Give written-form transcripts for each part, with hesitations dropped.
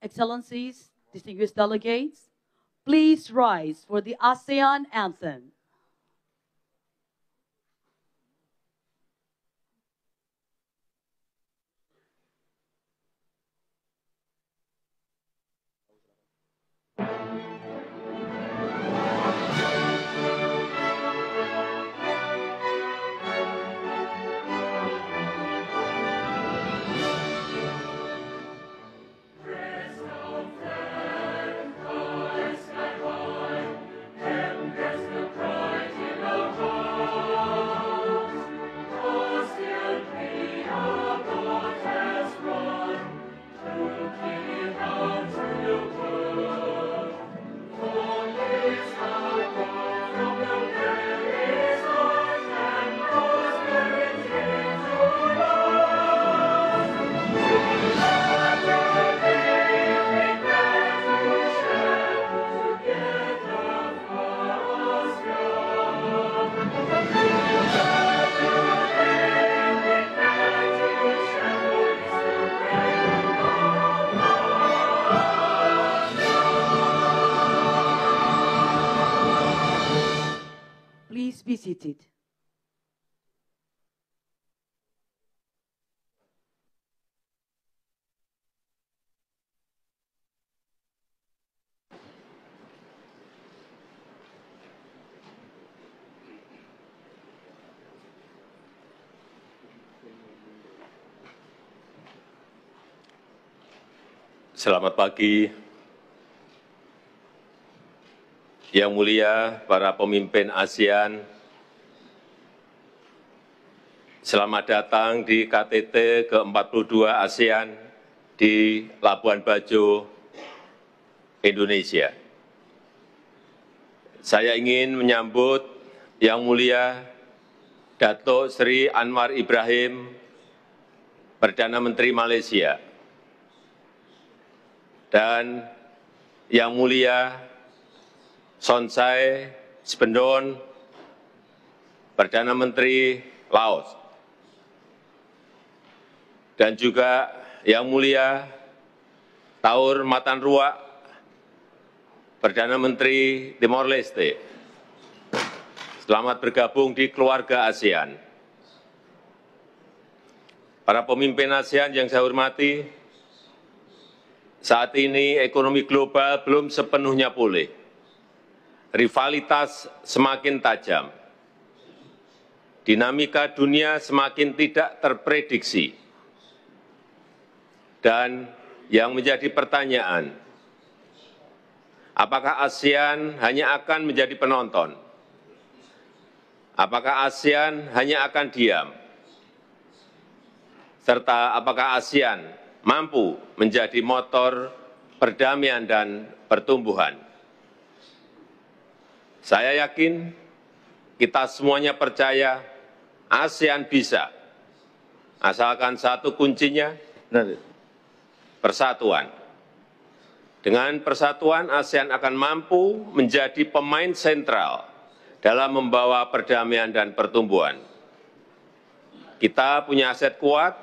Excellencies, distinguished delegates, please rise for the ASEAN anthem. Please be seated. Selamat pagi, Yang mulia para pemimpin ASEAN. Selamat datang di KTT ke-42 ASEAN di Labuan Bajo, Indonesia. Saya ingin menyambut Yang mulia Datuk Seri Anwar Ibrahim, Perdana Menteri Malaysia, dan Yang mulia Sonsai Spendon, Perdana Menteri Laos, dan juga Yang mulia Taur Matanruak, Perdana Menteri Timor Leste. Selamat bergabung di keluarga ASEAN. Para pemimpin ASEAN yang saya hormati, saat ini ekonomi global belum sepenuhnya pulih. Rivalitas semakin tajam. Dinamika dunia semakin tidak terprediksi. Dan yang menjadi pertanyaan, apakah ASEAN hanya akan menjadi penonton? Apakah ASEAN hanya akan diam? Serta apakah ASEAN mampu menjadi motor perdamaian dan pertumbuhan? Saya yakin kita semuanya percaya ASEAN bisa, asalkan satu kuncinya, persatuan. Dengan persatuan, ASEAN akan mampu menjadi pemain sentral dalam membawa perdamaian dan pertumbuhan. Kita punya aset kuat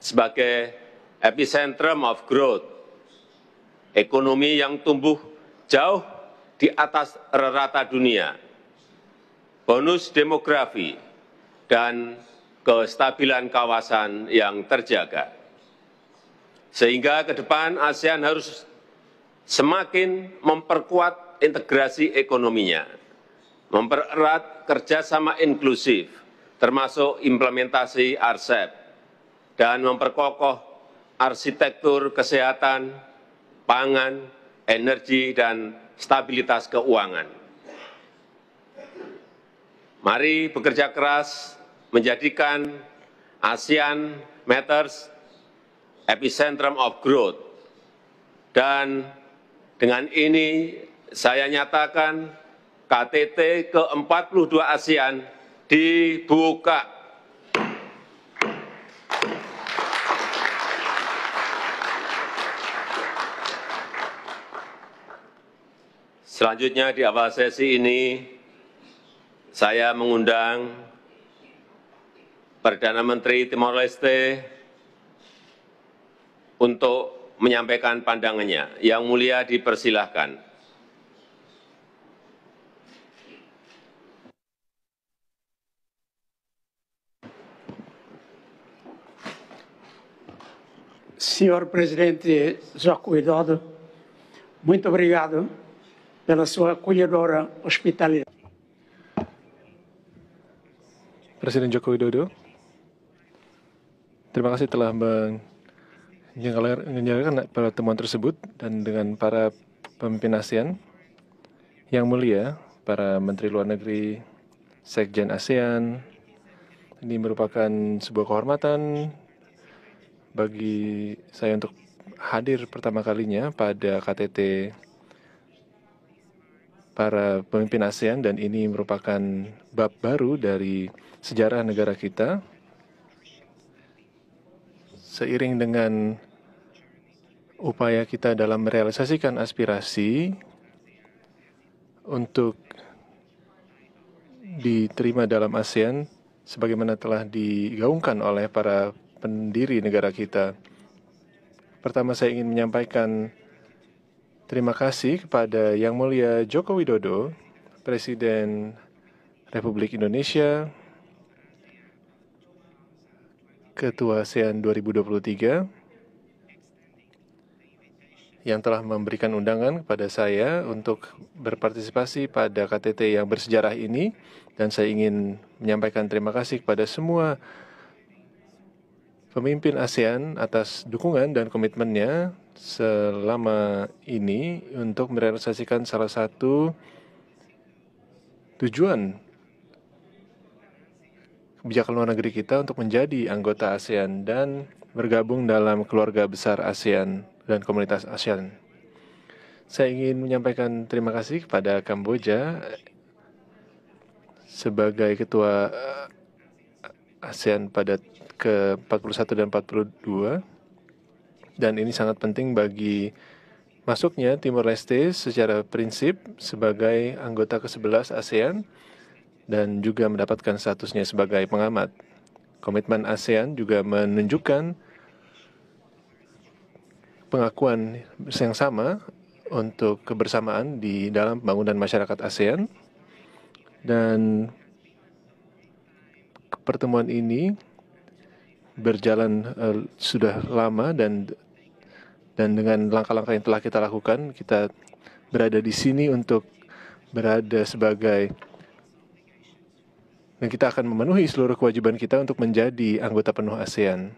sebagai epicentrum of growth, ekonomi yang tumbuh jauh di atas rata dunia, bonus demografi, dan kestabilan kawasan yang terjaga. Sehingga ke depan ASEAN harus semakin memperkuat integrasi ekonominya, mempererat kerjasama inklusif, termasuk implementasi RCEP, dan memperkokoh arsitektur kesehatan, pangan, energi, dan stabilitas keuangan. Mari bekerja keras menjadikan ASEAN Matters epicentrum of growth. Dan dengan ini saya nyatakan KTT ke-42 ASEAN dibuka. Selanjutnya di awal sesi ini saya mengundang Perdana Menteri Timor Leste untuk menyampaikan pandangannya. Yang mulia dipersilahkan. Senhor Presidente Joko Widodo, muito obrigado pela sua acolhedora hospitalidade. Presiden Joko Widodo, terima kasih telah menyelenggarakan pertemuan tersebut dan dengan para pemimpin ASEAN. Yang mulia, para Menteri Luar Negeri, Sekjen ASEAN, ini merupakan sebuah kehormatan bagi saya untuk hadir pertama kalinya pada KTT para pemimpin ASEAN, dan ini merupakan bab baru dari sejarah negara kita. Seiring dengan upaya kita dalam merealisasikan aspirasi untuk diterima dalam ASEAN, sebagaimana telah digaungkan oleh para pendiri negara kita. Pertama, saya ingin menyampaikan terima kasih kepada Yang Mulia Joko Widodo, Presiden Republik Indonesia, Ketua ASEAN 2023, yang telah memberikan undangan kepada saya untuk berpartisipasi pada KTT yang bersejarah ini, dan saya ingin menyampaikan terima kasih kepada semua pemimpin ASEAN atas dukungan dan komitmennya selama ini untuk merealisasikan salah satu tujuan kebijakan luar negeri kita untuk menjadi anggota ASEAN dan bergabung dalam keluarga besar ASEAN dan komunitas ASEAN. Saya ingin menyampaikan terima kasih kepada Kamboja sebagai ketua ASEAN pada ke-41 dan 42, dan ini sangat penting bagi masuknya Timor Leste secara prinsip sebagai anggota ke-11 ASEAN dan juga mendapatkan statusnya sebagai pengamat. Komitmen ASEAN juga menunjukkan pengakuan yang sama untuk kebersamaan di dalam pembangunan masyarakat ASEAN, dan pertemuan ini berjalan sudah lama, dan dengan langkah-langkah yang telah kita lakukan, kita berada di sini untuk berada sebagai, dan kita akan memenuhi seluruh kewajiban kita untuk menjadi anggota penuh ASEAN.